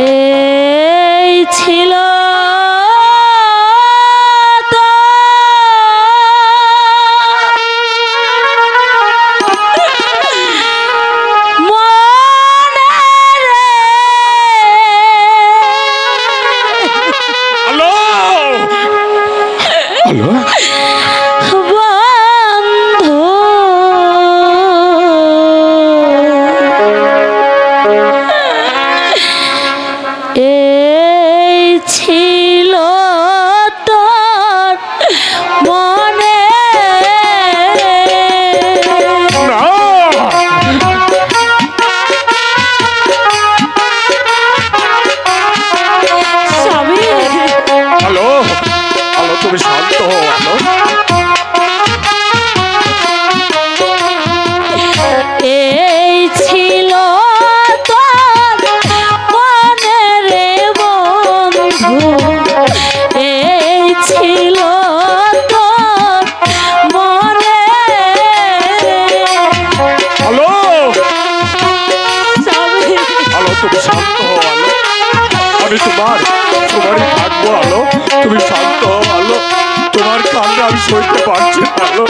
এই ছিল তোমারই থাকবো আলো, তুমি শান্ত হও আলো, তোমার কান্না আমি সইতে পারছি না আলো।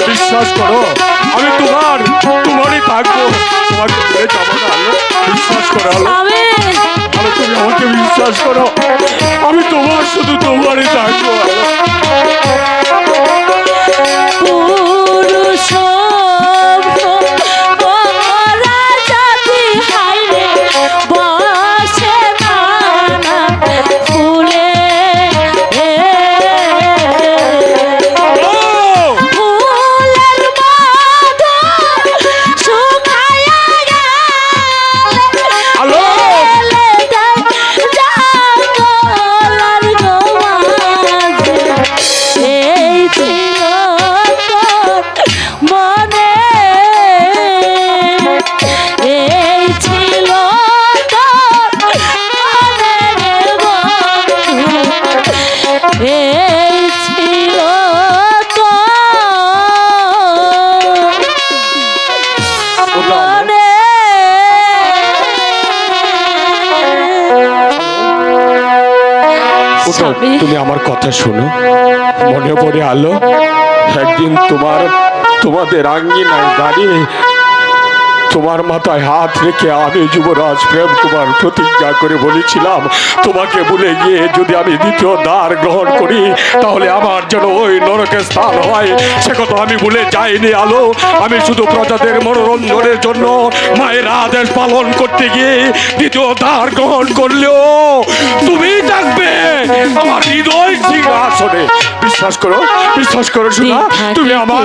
বিশ্বাস করো আমি তোমারই থাকবো, তোমাকে ভুলে যাবো না আলো, বিশ্বাস করো আলো, আলো তুমি আমাকে বিশ্বাস করো, আমি তোমার শুধু তোমারই থাকবো আলো। তুমি আমার কথা শোনো, মনে পড়ে আলো একদিন তোমাদের আঙ্গিনায় দাঁড়িয়ে তোমার মাথায় হাত রেখে আমি যুবরাজ প্রেম কুমার প্রতিজ্ঞা করে বলেছিলাম, তোমাকে ভুলে গিয়ে যদি আমি দ্বিতীয় দ্বার গ্রহণ করি তাহলে আমার যেন ওই নরকের স্থান হয়। সে কথা আমি ভুলে যাইনি আলো। আমি শুধু প্রজাদের মনোরঞ্জনের জন্য মায়ের আদেশ পালন করতে গিয়ে দ্বিতীয় দ্বার গ্রহণ করলেও তুমি থাকবে আমার হৃদয় সিংহাসনে। বিশ্বাস করো শোনা, তুমি আমার